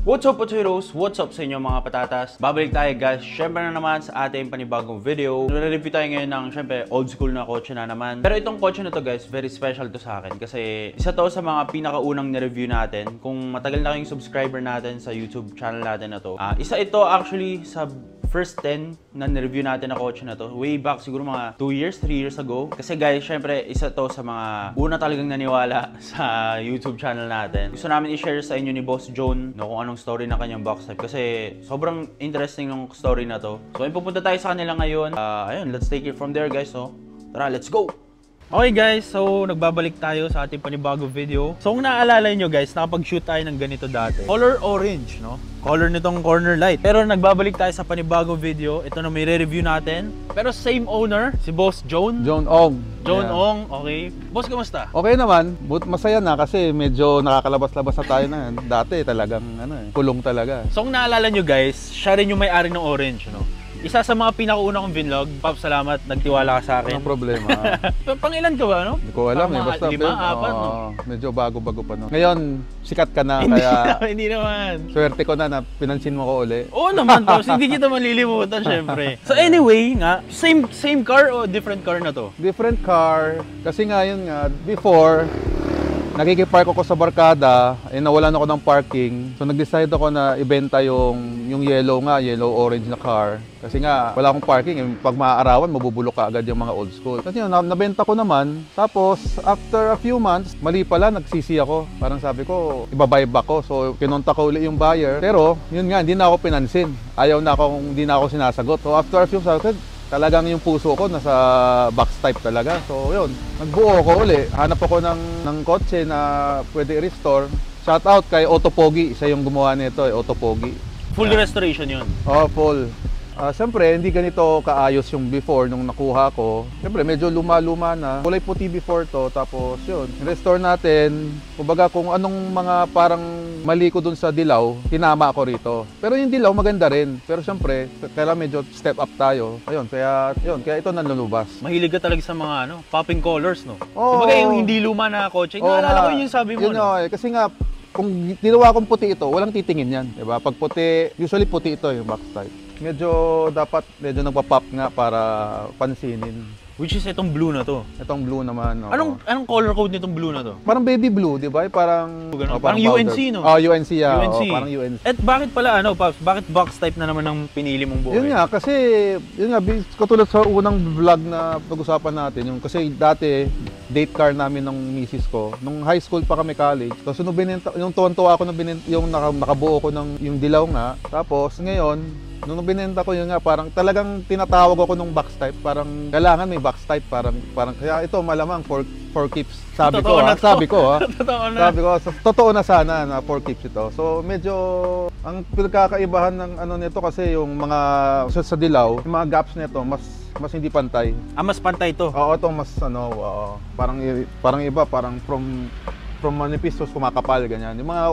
What's up potatoes? What's up sa inyo mga patatas? Babalik tayo guys, syempre na naman sa ating panibagong video. Nare-review tayo ngayon ng syempre old school na kotse na naman. Pero itong kotse na to guys, very special to sa akin. Kasi isa to sa mga pinakaunang na-review natin. Kung matagal na kayong subscriber natin sa YouTube channel natin na to. Isa ito actually sa first 10 na na-review natin na kotse na to. Way back siguro mga 2 years, 3 years ago. Kasi guys, syempre isa to sa mga una talagang naniwala sa YouTube channel natin. Gusto namin i-share sa inyo ni Boss John no, kung anong story ng kanyang box type. Kasi sobrang interesting ng story na to. So, pupunta tayo sa kanila ngayon. Ayun, let's take it from there guys. So, tara, let's go! Okay guys, so nagbabalik tayo sa ating panibagong video. So kung naaalala nyo guys, nakapag-shoot tayo ng ganito dati. Color orange, no? Color nitong corner light. Pero nagbabalik tayo sa panibagong video. Ito na may re-review natin. Pero same owner, si Boss John. John Ong. John Ong, okay. Boss, kamusta? Okay naman, masaya na kasi medyo nakakalabas-labas na tayo na yan. Dati talagang kulong talaga. So kung naalala nyo guys, siya rin yung may-ari ng orange, no? Isa sa mga pinakauna kong vlog. Pop, salamat. Nagtiwala ka sa akin. Anong problema? Pangilan ka ba, no? Hindi ko alam. Basta 5, 4, no? Medyo bago-bago pa, no? Ngayon, sikat ka na. Hindi, kaya hindi naman. swerte ko na pinansin mo ko uli. Oo naman, Pops. Hindi kita malilimutan, syempre. So anyway, nga, same car o different car na to? Different car. Kasi nga, yun nga, before, nakikipark ako sa barkada, nawalan ako ng parking. So nag-decide ako na ibenta yung yellow-orange na car. Kasi nga, wala akong parking. Pag maaarawan, mabubulok ka agad yung mga old school. Kasi yun, nabenta ko naman. Tapos, after a few months, mali pala, nagsisi ako. Parang sabi ko, ibabuy back ko. So, kinontak ko ulit yung buyer. Pero, yun nga, hindi na ako pinansin. Hindi na ako sinasagot. So, after a few months, talagang yung puso ko nasa box type talaga. So, yun. Nagbuo ko uli. Hanap ako ng kotse na pwede i-restore. Shout out kay Otto Pogi. Isa yung gumawa nito, Otto Pogi. Full restoration yun? Oh, full. Siyempre, hindi ganito kaayos yung before nung nakuha ko. Siyempre, medyo luma-luma na. Kulay puti before to, tapos yun. Restore natin. Kumbaga, kung anong mga parang mali ko dun sa dilaw, tinama ko rito. Pero yung dilaw, maganda rin. Pero siyempre, kailangan medyo step up tayo. Ayun, kaya ito nanlulubas. Mahilig ka talaga sa mga popping colors, no? Oo. Kumbaga yung hindi luma na kotse. Naalala ko yung sabi mo, yun, no? Kasi nga, kung ginawa kong puti ito, walang titingin yan. Diba? Pag puti, usually puti ito yung box type. Medyo nagpa-pop nga para pansinin. Which is itong blue na to. Itong blue naman. Anong color code nitong blue na to? Parang baby blue, di ba? Parang UNC, no? UNC, yeah. UNC. Parang UNC. At bakit pala, Pops? Bakit box type na naman ang pinili mong buhay? Yun nga, kasi, katulad sa unang vlog na pag-usapan natin, kasi dati, date car namin ng misis ko. Nung high school pa kami college. Tapos yung tuwan-tuwa ako yung nakabuo ko ng yung dilaw nga. Tapos ngayon, nung binenta ko yun nga, parang talagang tinatawag ako nung box type. Parang kailangan may box type. Parang kaya ito malamang for keeps. Sabi ko, totoo na sana na for keeps ito. So medyo, ang pinagkakaibahan ng nito kasi yung mga sa dilaw, yung mga gaps nito, mas hindi pantay. Mas pantay to? Oo, ito mas parang iba, parang from manipis to kumakapal, ganyan. Yung mga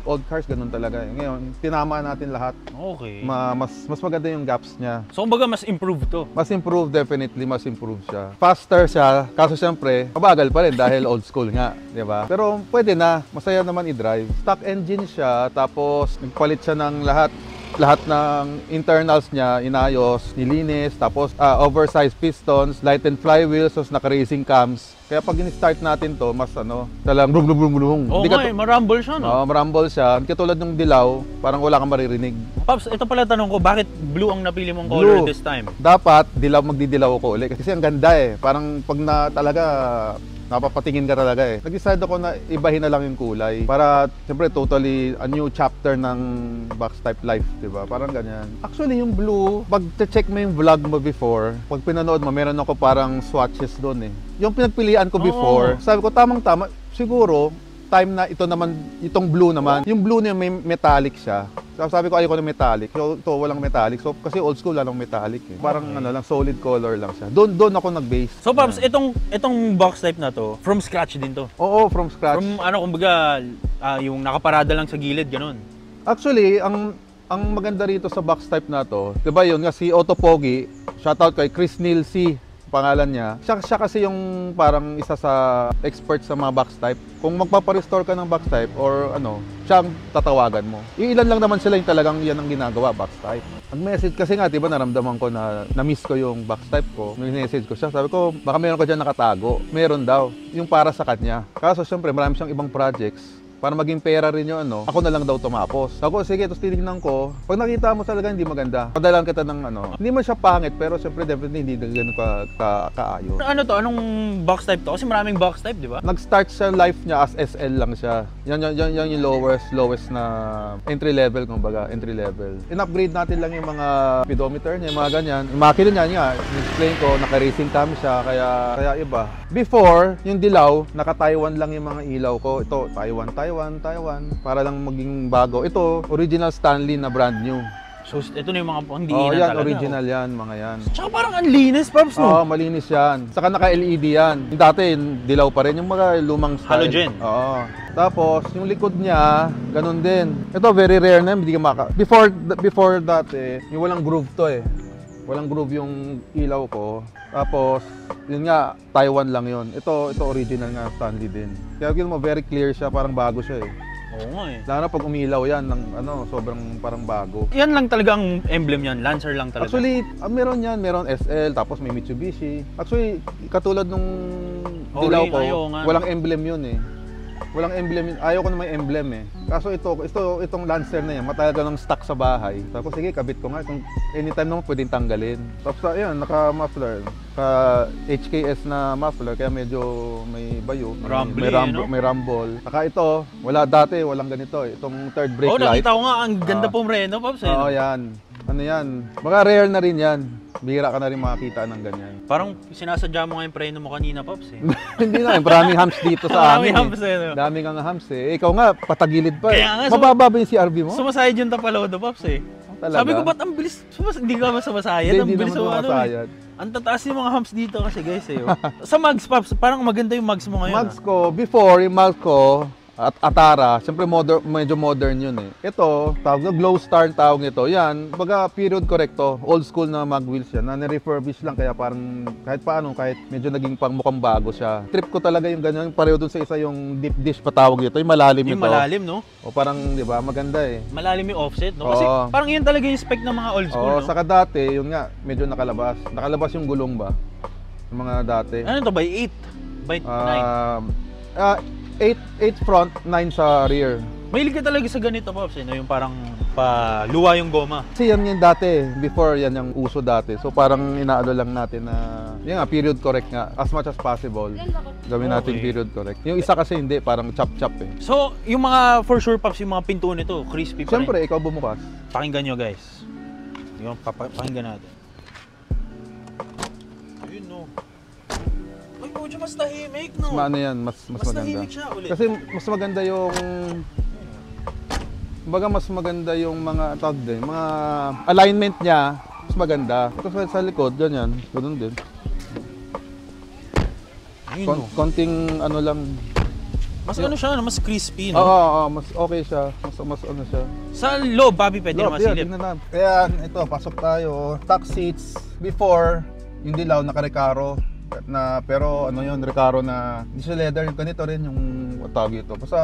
old cars, ganun talaga. Ngayon, tinama natin lahat. Okay. Mas maganda yung gaps niya. So, kumbaga, mas improved to? Mas improved, definitely, mas improved siya. Faster siya, kaso siyempre, mabagal pa rin dahil old school nga, di ba? Pero pwede na, masaya naman i-drive. Stock engine siya, tapos nagpalit siya ng lahat ng internals niya, inayos, nilinis, tapos oversized pistons, lightened flywheels, tapos naka-racing cams. Kaya pag in-start natin to, mas talang brum. Oo nga, marumble siya, no? Oo, marumble siya. Katulad ng dilaw, parang wala kang maririnig. Pops, ito pala tanong ko, bakit blue ang napili mong color this time? Dapat, magdidilaw ko ulit. Kasi ang ganda Parang pag talaga, napapatingin ka talaga Nag-decide ako na ibahin na lang yung kulay para siyempre totally a new chapter ng box type life, 'di ba? Parang ganyan. Actually, yung blue, pag check mo yung vlog mo before, pag pinanood mo, meron ako parang swatches doon Yung pinagpilian ko before, sabi ko tamang-tama, siguro time na itong blue naman. Yung blue niya may metallic siya. Sabi ko ayoko ng metallic. So, ito walang metallic. So kasi old school lang metallic Parang lang solid color lang siya. Doon ako nag-base. So Pops, itong box type na to, from scratch din to? Oo, from scratch. From kumbaga yung nakaparada lang sa gilid, ganun. Actually, ang maganda rito sa box type na to, 'di ba? Yun nga si Otto Pogi, shoutout kay Chris Neil C. pangalan niya. Siya kasi yung parang isa sa expert sa mga box type. Kung magpapa-restore ka ng box type or ano, siya ang tatawagan mo. Yung ilan lang naman sila yung talagang yan ang ginagawa, box type. Nag-message kasi nga, diba, naramdaman ko na na-miss ko yung box type ko. Nag-message ko siya, sabi ko, baka meron ka dyan nakatago. Meron daw, yung para sa kanya. Kaso syempre, marami siyang ibang projects. Para maging pera rin yung ano, ako na lang daw tumapos. Ako, sige, tapos tinignan ko. Pag nakita mo talaga hindi maganda, padalan kita ng ano, hindi man siya pangit, pero syempre definitely hindi ganun kaayos. Ano to? Anong box type to? Kasi maraming box type, di ba? Nag-start siya life niya as SL lang siya. Yan yung lowest na entry level, kumbaga, entry level. In-upgrade natin lang yung mga speedometer niya, yung mga ganyan. Yung makina niya, explain ko, naka-racing cam siya, kaya iba. Before, yung dilaw, naka-Taiwan lang yung mga ilaw ko. Ito, Taiwan, para lang maging bago. Ito, original Stanley na brand new. So, ito na yung mga hindi Oh, inan yan, talaga. original yan, mga yan. Tsaka parang ang linis, Pops, no? Oo, malinis yan. Saka naka-LED yan. Yung dati, dilaw pa rin. Yung mga lumang style. Halogen. Oo. Tapos, yung likod niya, ganun din. Ito, very rare na. Hindi ka Before dati, yung walang groove to eh. Walang groove yung ilaw ko. Tapos, yun nga, Taiwan lang yun. Ito original nga, Stanley din. Kaya mo, very clear siya, parang bago siya eh. Oo nga eh. Lalo na pag umilaw yan, ng, sobrang parang bago. Yan lang talaga ang emblem yan. Lancer lang talaga. Actually, meron yan. Meron SL, tapos may Mitsubishi. Actually, katulad nung dilaw ko, walang emblem yun eh. Walang emblem yun. Ayaw ko na may emblem eh. Kaso itong Lancer na yan, matagal ng stock sa bahay. Tapos sige, kabit ko nga. Kung anytime naman pwedeng tanggalin. Tapos ayun, naka-muffler. HKS na muffler, kaya medyo may bayo. May rumble. Saka ito, wala dati, walang ganito eh. Itong third brake light. Nakita ko nga, ang ganda pong reno, Pops. Oo, yan. Ano yan? Baka rare na rin yan. Bihira ka na rin makakita ng ganyan. Parang sinasadya mo nga yung preno mo kanina, Pops eh. Hindi na, maraming hams dito sa amin. Maraming hams eh. No? Daming ang hams eh. Ikaw nga, patagilid pa eh. Kaya nga, Mababa ba yung CRV mo? Sumasayad yung Tapalodo, Pops eh. Talaga? Sabi ko, ba't ang bilis? Hindi ka masamasayad? Hindi naman sumasayad. Ang tataas yung mga humps dito kasi guys eh. Sa mugs, Pops, parang maganda yung mugs mo ngayon. Mugs ko, before yung mugs ko, at Atara, siyempre medyo modern yun eh. Ito, tawag na Glow Star tawag nito. Yan, baga period correct to. Old school na mag wheels yan. Na refurbish lang kaya parang kahit paano, kahit medyo naging pang mukhang bago siya. Trip ko talaga yung ganyan. Pareho dun sa isa yung deep dish patawag dito. Yung malalim ito. Yung malalim, no? O parang, di ba, maganda eh. Malalim yung offset, no? Kasi parang yun talaga yung spec ng mga old school, no? Saka dati, yun nga, medyo nakalabas. Nakalabas yung gulong ba? Yung mga dati. Ano to, by 8? By 9? 8 front, 9 sa rear. Mahilig ka talaga sa ganito, Pops, eh, no? Yung parang paluwa yung goma. Kasi yan yung dati, before yan yung uso dati. So parang inaalo lang natin na, yun nga, period correct nga. As much as possible, gawin natin period correct. Yung isa kasi hindi, parang chop-chop eh. So, yung mga, for sure, Pops, yung mga pinto nito, crispy pa rin. Siyempre, ikaw bumukas. Pakinggan nyo, guys. Yung pakinggan natin. Ayun, no. Ay, Pocho, mas tahimik, no? Ano yan, mas maganda. Tahimik siya ulit. Kasi mas maganda yung, kumbaga mas maganda yung mga tawag din, mga alignment niya, mas maganda. Kasi sa likod, ganyan, ganun din. Ayun, no. Konting ano lang. Mas ano siya, mas crispy, no? Oo, mas okay siya. Mas ano siya. Sa loob, Bobby, pwede na masilip. Tingnan natin. Kaya ito, pasok tayo. Stock seats. Before, yung dilaw naka-Recaro. Pero ano yun, Recaro na hindi siya leather, yung ganito rin yung tawag ito. Basta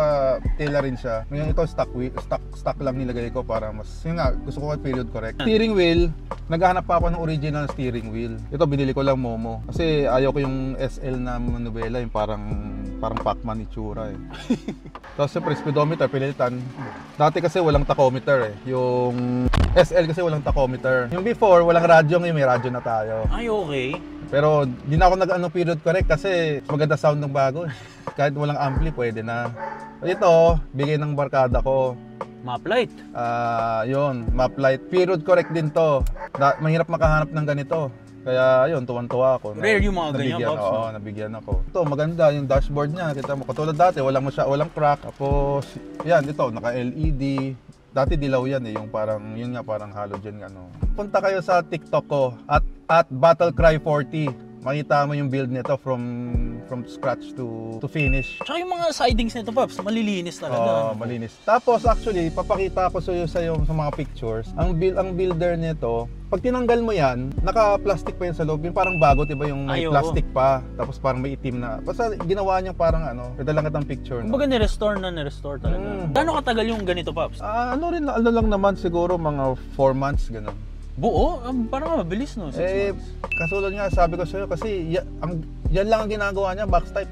tela rin siya. Ngayon ito stock lang nilagay ko para mas, yun nga, gusto ko period correct. Steering wheel, naghahanap pa ako ng original steering wheel. Ito binili ko lang Momo. Kasi ayaw ko yung SL na manubela, yung parang Pacman itsura eh. Tapos siyempre speedometer, pilitan. Dati kasi walang tachometer eh. Yung SL kasi walang tachometer. Yung before, walang radyo, ngayon may radyo na tayo. Ay, okay. Pero di na ako nag-ano period correct kasi maganda sound ng bago. Kahit walang ampli, pwede na. Ito, bigay ng barkada ko. Map light. Yun, map light. Period correct din to. Mahirap makahanap ng ganito. Kaya yun, tuwan-tuwa ako. Rare yung mga ganyan, Pops. Oo, nabigyan ako. Ito, maganda yung dashboard niya. Kita mo, katulad dati, walang crack. Tapos, yan, ito, naka-LED. Dati dilaw yan eh, yung parang, yun nga, parang halogen ano. Punta kayo sa TikTok ko, at Battlecry40. makita mo yung build nito from scratch to finish. Tsaka yung mga sidings nito, Paps, malilinis talaga. Malinis. Tapos actually, papakita ko sa mga pictures. Ang builder nito, pag tinanggal mo yan, naka-plastic pa yan sa loob. Yung parang bago, diba yung may plastic pa. Tapos parang may itim na. Basta ginawa niya parang nadalang kitang picture. Kumbaga ni-restore talaga. Gaano katagal yung ganito, Paps? Ano lang naman siguro, mga 4 months, gano'n. Buo? Parang mabilis, no? 6 months. Kasulad nga, sabi ko sa'yo, kasi yan lang ang ginagawa niya, box type.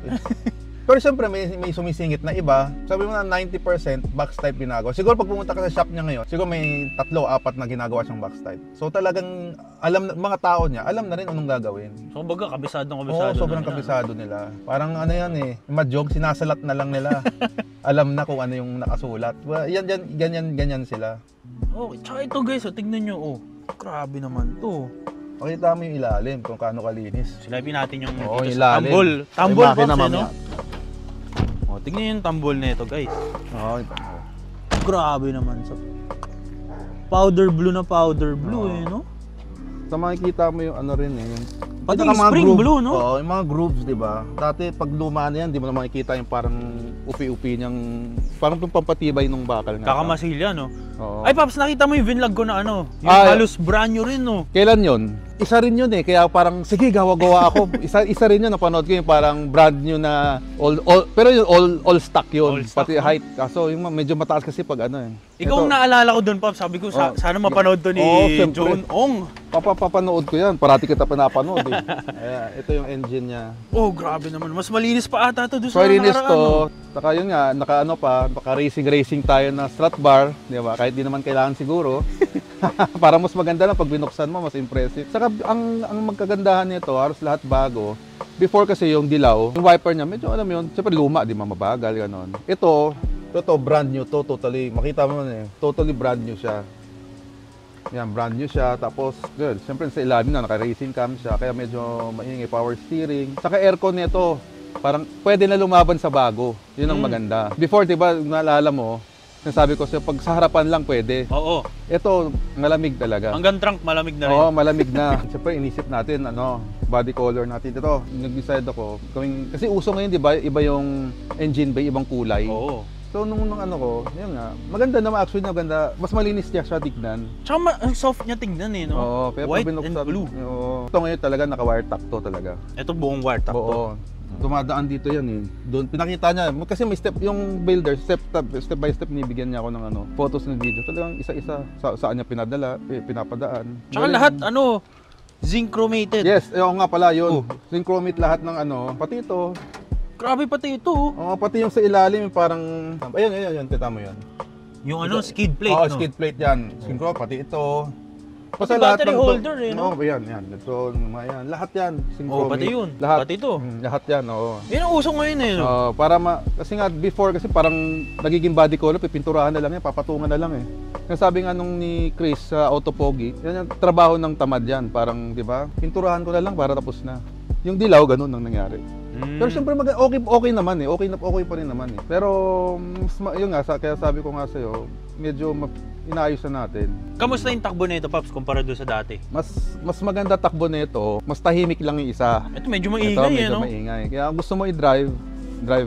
Pero siyempre, may sumisingit na iba. Sabi mo na 90% box type ginagawa. Siguro pag pumunta ka sa shop niya ngayon, siguro may 3-4 na ginagawa siyang box type. So talagang, mga tao niya, alam na rin anong gagawin. So baga, kabisadong sobrang kabisado nila. Parang yan mahjong, sinasalat na lang nila. Alam na kung ano yung nakasulat. Well, ganyan sila. Tsaka ito guys, tignan nyo, grabe naman to. Pakita mo yung ilalim kung kaano kalinis. Silapin natin yung ilalim. Tambol, Pops, no? Tignan yung tambol na ito, guys. Grabe naman. Powder blue, no? So makikita mo yung rin yung pati yung spring blue, no? Oo, yung mga grooves, di ba? Dati pag luma na yan, di mo na makikita yung parang upi-upi niyang, parang pampatibay ng bakal nga. Kakamasilya, no? Oo. Ay, Paps, nakita mo yung vinlog ko na yung halos brand new rin, no? Kailan yun? Isa rin yun kaya parang, sige, gawa-gawa ako. isa rin yun, napanood ko yung parang brand new na, pero yun, all stock yun. Pati height. Kaso yung medyo mataas kasi pag Ikaw ang naalala ko doon, Paps. Sabi ko, sana mapanood to ni John Ong. Papanood ko yan. Parati kita pinapanood ito yung engine niya. Grabe naman. Mas malinis pa ata to doon sa malinis nakaraan. to. Saka yun nga, naka racing tayo na strut bar. Di ba? Kahit di naman kailangan siguro. Para mas maganda lang pag binuksan mo, mas impressive. Saka ang magkagandahan nito, halos lahat bago. Before kasi yung dilaw, yung wiper niya, medyo alam yun, siyempre luma, di mabagal, gano'n. Ito brand new to, totally, makita mo totally brand new siya. Yan, brand new siya, tapos, good, siyempre sa ilalim na, naka-racing cam siya, kaya medyo maingay power steering. Saka aircon nito, parang pwede na lumaban sa bago, yun ang maganda. Before, di ba, naalala mo, sabi ko pag sa harapan lang pwede. Oo. Ito, malamig talaga. Hanggang trunk, malamig na rin. Oo, malamig na. Siyempre, inisip natin, body color natin. Ito, nag-decide ako, kasi uso ngayon, di ba, iba yung engine bay, ibang kulay. Oo. So, nung yun nga, maganda naman, actually, maganda. Mas malinis siya tignan. Tsaka ang soft niya tignan no? Oo, kaya white and blue. Oo. Ito ngayon talaga, naka-wire top to talaga. Ito buong wire top to. Oo. Dumadaan dito yan Doon pinakita niya kasi may step yung builder step by step binibigyan niya ako ng photos ng video. Talagang isa-isa saan niya pinapadaan. Tsaka lahat zinc chromated. Yes, nga pala yun. Zinc chromate lahat ng pati ito. Grabe pati ito. Pati yung sa ilalim parang ayun, kita mo 'yan. Yung skid plate, no? Skid plate 'yan. Zinc chromate pati ito. Pati battery holder no? Yan. Ito, yan. Lahat yan. Pati yun. Lahat. Pati ito. Lahat yan, oo. Yan ang uso ngayon no? Kasi nga, before, kasi parang nagiging body color, pipinturahan na lang yan, papatungan na lang Kasi sabi nga nung ni Chris sa Autopogi, yan yung trabaho ng tamad yan. Parang, di ba? Pinturahan ko na lang para tapos na. Yung dilaw, ganun ang nangyari. Pero siyempre, okay naman Okay pa rin naman Pero, yun nga, kaya sabi ko nga sa'yo, medyo inaayos na natin. Kamusta yung takbo nito, Paps, kumpara doon sa dati? Mas maganda takbo nito, mas tahimik lang yung isa. Ito medyo maingay medyo maingay. Kaya gusto mo i-drive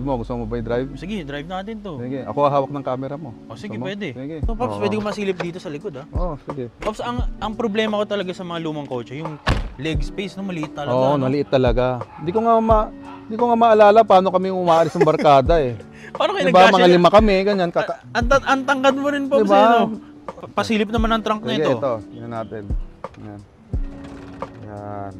mo. Gusto mo ba i-drive? Sige, drive natin to. Sige, ako hawak ng camera mo. Sige, pwede. Sige. So, Paps, pwede ko masilip dito sa likod, sige. Paps, ang problema ko talaga sa mga lumang kotse, yung leg space, maliit talaga. Oo, maliit talaga. Hindi ko nga maalala paano kami umaalis ng barkada Paano kayo diba, mga 5 kami, ganyan. Ang tangkad mo rin, Paps, diba? Pasilip naman ang trunk na ito. Ito, tingnan natin. Yan.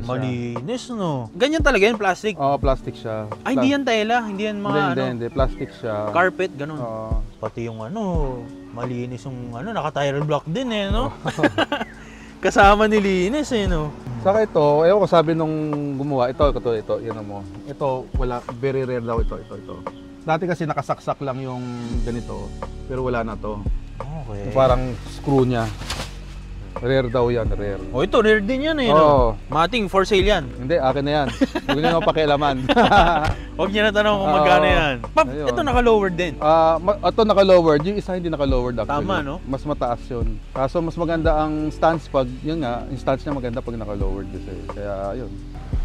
Malinis, no? Ganyan talaga yan, plastic? Oo, plastic siya. Ay, hindi yan tela, hindi yan mga Hindi, plastic siya. Carpet, ganun. Oo. Pati yung malinis yung naka-tire block din no? Kasama nilinis no? Saka ito, ewan ko sabi nung gumawa, ito, yan mo. Ito, wala, very rare daw ito. Dati kasi nakasaksak lang yung ganito, pero wala na to. Okay. Parang screw niya. Rare daw yan, rare. Oh, ito, rare din yan eh, Oo. no? Mating, for sale yan. Hindi, akin na yan. Huwag niyo na pakialaman. Huwag niya na tanong kung magkano Oo. yan. Pap, Ayun. ito naka-lowered din. Ito naka-lowered, yung isa hindi naka-lowered actually. Tama, no? Mas mataas yun. Kaso mas maganda ang stance pag, yun nga, yung stance niya maganda pag naka-lowered kasi. Kaya yun.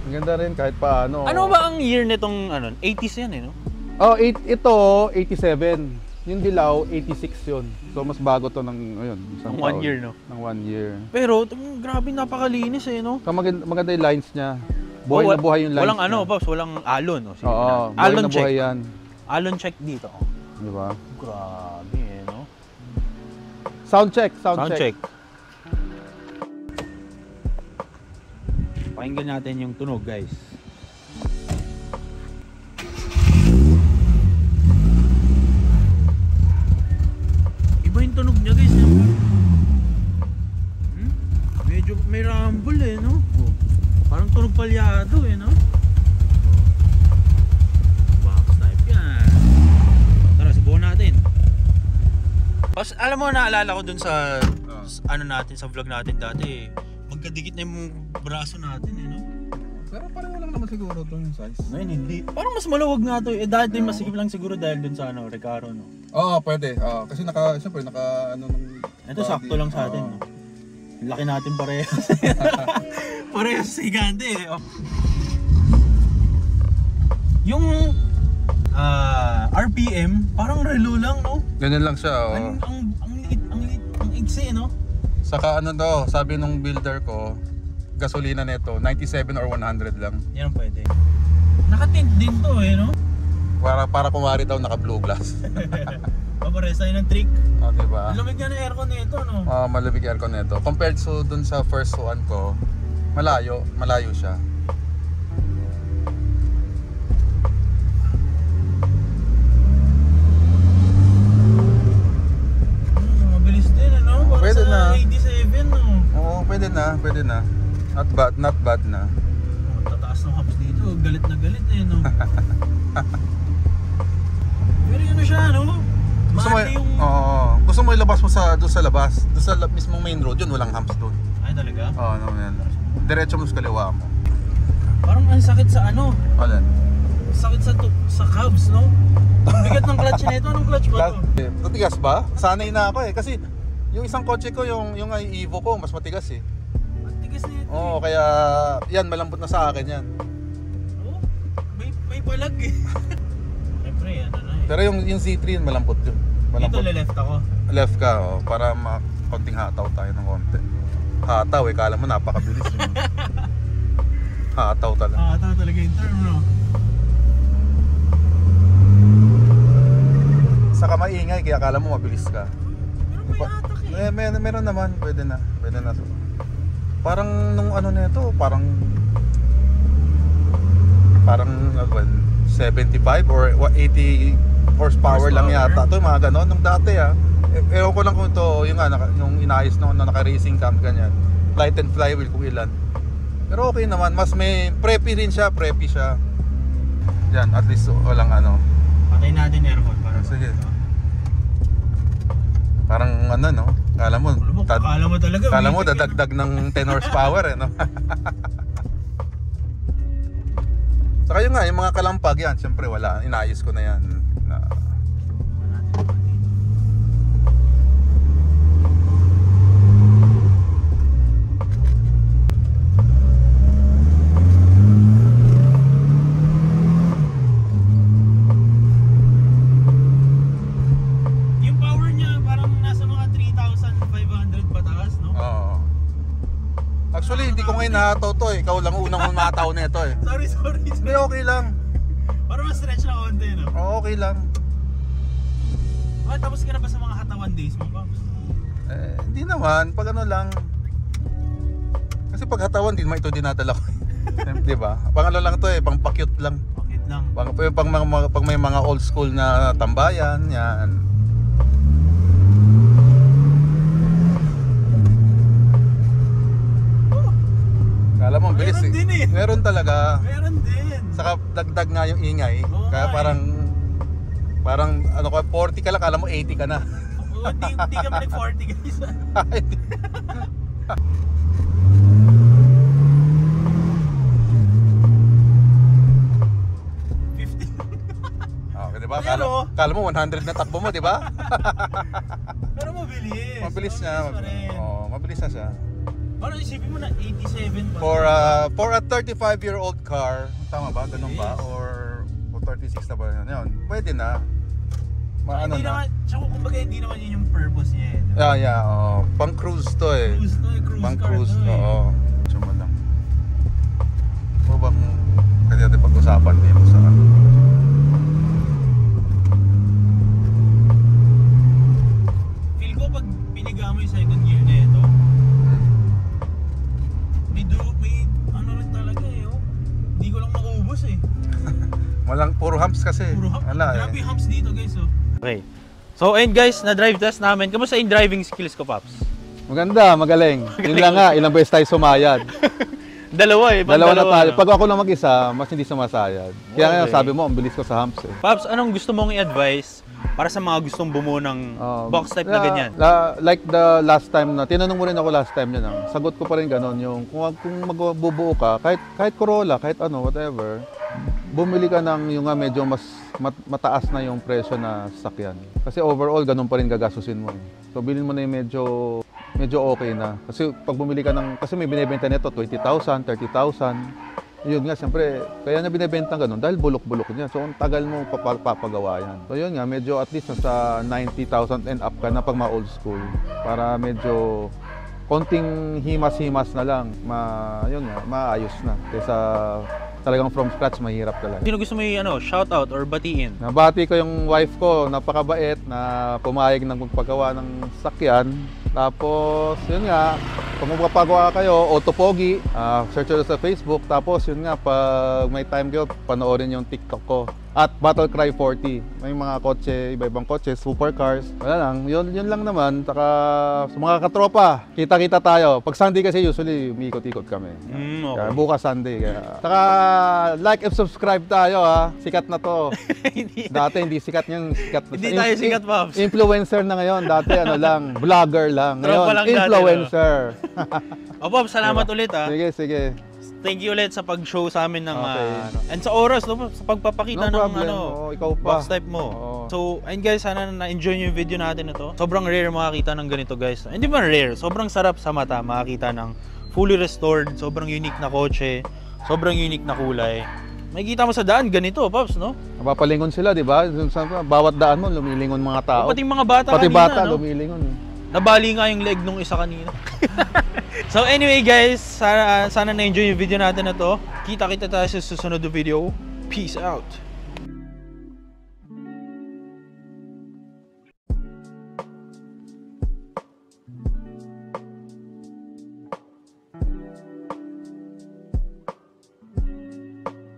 Maganda rin kahit paano. Ano ba ang year nitong, 80s yan eh, no? Oh, ito, 87. Yung dilaw, 86 yun. So, mas bago to ng, ayun, isang Ng 1 taon. year, no? Ng 1 year. Pero, grabe, napakalinis eh, no? Maganda yung lines niya. Buhay na buhay yung lines Walang niya. boss, walang alon. Oh. Sige Oo, na. buhay Alon na check. buhay yan. Alon check dito. Oh. Di ba? Grabe eh, no? Sound check. Sound check. Pakinggan natin yung tunog, guys. Iba yung tunog niya, guys. Medyo may rumble eh, no? Parang tunog palyado eh, no? Box type yan. Tara, subukan natin. Pas, alam mo, naalala ko dun sa ano natin, sa vlog natin dati, magkadikit na yung braso natin eh, no? Pero pareho lang naman siguro ito yung size. Ngayon, hindi. Parang mas maluwag nga to eh. Dati masikip lang siguro dahil dun sa Recaro, no? Oo, pwede. Kasi siyempre naka, Ito sakto lang sa atin, no? Laki natin parehas. Parehas sa higante eh. Oh. Yung RPM, parang relo lang, no? Ganyan lang siya, Ang igsi, no? Saka sabi nung builder ko, gasolina nito, 97 or 100 lang. Yan ang pwede. Nakatint din to eh, no? Para kumari daw naka blue glass. Papares tayo ng trick. Diba? Ang lamig nga ng aircon nito, no? Malamig aircon nito. Compared to dun sa first one ko, malayo siya. Mabilis din, ano? Para Pwede sa na. 87, no? Oo, pwede na. Not bad na. Tataas ng hops dito, galit na galit eh, no? Pero ano siya, no? Mati yung... Gusto mo ilabas mo doon sa labas, doon sa mismong main road, yun walang humps doon. Ay, talaga? Yan. Diretso mo sa kaliwa mo. Parang ang sakit sa ano? Alin? Sakit sa cabs, no? Ang bigat ng clutch nito. Anong clutch ba to? Matigas ba? Sanay na ako eh. Kasi yung isang kotse ko, yung Evo ko, mas matigas eh. Ang tigas nito. Oo, kaya yan, malambot na sa akin yan. Oh, may palag eh. Siyempre, ano na eh. Pero yung Z3 yun, malambot yun. Dito left ako. Left ka, para konting hataw tayo ng konti. Hataw eh, kala mo napakabilis yun. Hataw talaga. Ito talaga yung term, no? Saka maingay, kaya akala mo mabilis ka. Pero may atak eh. Meron naman, pwede na. Parang nung ano nito, parang 75 or 80 horsepower lang yata. Ito yung mga ganon. Nung dati ewan ko lang kung ito, yung inayos nung naka-racing cam, ganyan. Light and flywheel kung ilan. Pero okay naman, mas may preppy rin siya, preppy siya. Yan, at least walang ano. Patayin natin aircon para. Sige. Parang no? Kala mo talaga. Kala mo dadagdag ng 10 horsepower eh, no? Saka yun nga, yung mga kalampag yan, siyempre wala, inayos ko na yan. Yung power niya parang nasa mga 3,500 pataas, no? Oo. Actually, hindi ko ngayon nahataw to eh. Ikaw lang unang umataw nito eh. Sorry. Hindi, okay lang. Parang ma-stretch na konti, no? Oo, okay lang. Tapos ka na ba sa mga hatawan days mo, Pops? Hindi naman. Pag ano lang. Kasi pag hatawan, din ito dinadala ko. Di ba? Pang ano lang to eh, pang pa-cute lang. Bakit lang? Pag may mga old school na tambayan, yan. Kala mo, bilis Meron din eh. Meron talaga. Meron din. Saka dagdag nga yung ingay. Oo Kaya nga parang ano ka, 40 ka lang, kala mo 80 ka na. Oo, di ka pa nag-40 guys. Okay, diba? Pero- Kala mo 100 na takbo mo, di ba? Pero mabilis. Mabilis na. pa rin. Oo, mabilis na siya. Paano isipin mo na 87 pa? For a 35-year-old car, tama ba? Ganun ba? Yes. Or 36 na ba yun? Pwede na. Ano Hindi na? naman, tsaka kumbaga hindi naman yun yung purpose niya eh. Yeah. Oh. Pang cruise to eh. Cruise to eh, Pang car cruise, to eh. oo. Tsuma lang. O bang pwede natin pag-usapan dito sa ano? Feel ko pag piniga mo yung second gear na ito, may ano rin talaga eh, oh. Hindi ko lang maubos eh. Walang puro humps kasi. Puro humps. Wala Grabe eh. yung humps dito guys oh. Okay. So, ayun guys, na-drive test namin. Kamusta yung driving skills ko, Paps? Maganda, magaling. Yun lang nga, ilang beses tayo sumayad. Dalawa eh. Dalawa na tayo. no? Pag ako lang mag-isa, mas hindi sumasayad. Kaya nga Okay. sabi mo, ang bilis ko sa humps eh. Paps, anong gusto mong i-advise para sa mga gustong bumuo ng box type na ganyan? Like the last time na, tinanong mo rin ako last time yun. Sagot ko pa rin ganun, yung kung magbubuo ka, kahit Corolla, kahit ano, whatever, bumili ka ng yung nga medyo mas mataas na yung presyo na sasakyan. Kasi overall, ganun pa rin gagasusin mo. So, bilhin mo na yung medyo okay na. Kasi pag bumili ka kasi may binibenta nito, 20,000, 30,000. Yun nga, siyempre, kaya na binibenta ganun dahil bulok-bulok niya. So, ang tagal mo papagawa yan. So, yun nga, medyo at least nasa 90,000 and up ka na pag ma-old school. Para medyo konting himas-himas na lang, yun nga, maayos na. Kaysa talagang from scratch, mahirap talaga. Sino gusto mo yung shout out or batiin? Nabati ko yung wife ko, napakabait na pumayag ng magpagawa ng sakyan. Tapos, yun nga, kung magpapagawa kayo, Autopogi, search nyo sa Facebook. Tapos, yun nga, pag may time kayo, panoorin yung TikTok ko. At Battle Cry 40. May mga kotse, iba-ibang kotse, supercars. Wala lang, yun lang naman. Saka, sa mga katropa, kita-kita tayo. Pag Sunday kasi, usually, umiikot-ikot kami. Okay. Kaya bukas Sunday. Saka, like and subscribe tayo ha. Sikat na to. Dati hindi sikat yung sikat. Hindi tayo sikat, Pops. Influencer na ngayon. Dati ano lang, vlogger lang. Ngayon, Tropa lang dati, influencer. O, Pops, salamat ulit ha. Sige. Thank you ulit sa pag-show sa amin ng Okay. and sa oras no sa pagpapakita No ng problem. Oo, ikaw pa. box type mo. Oo. So, ayun guys, sana na-enjoy niyo yung video natin ito. Sobrang rare makakita ng ganito, guys. Hindi man rare, sobrang sarap sa mata makakita ng fully restored, sobrang unique na kotse, sobrang unique na kulay. Makikita mo sa daan ganito, Pops, no? Napapalingon sila, di ba? Bawat daan mo, lumilingon mga tao. Pati mga bata Pati kanina, bata, no? lumilingon. Nabali nga yung leg nung isa kanina. So anyway guys, sana na-enjoy yung video natin na to. Kita-kita tayo sa susunod na video. Peace out!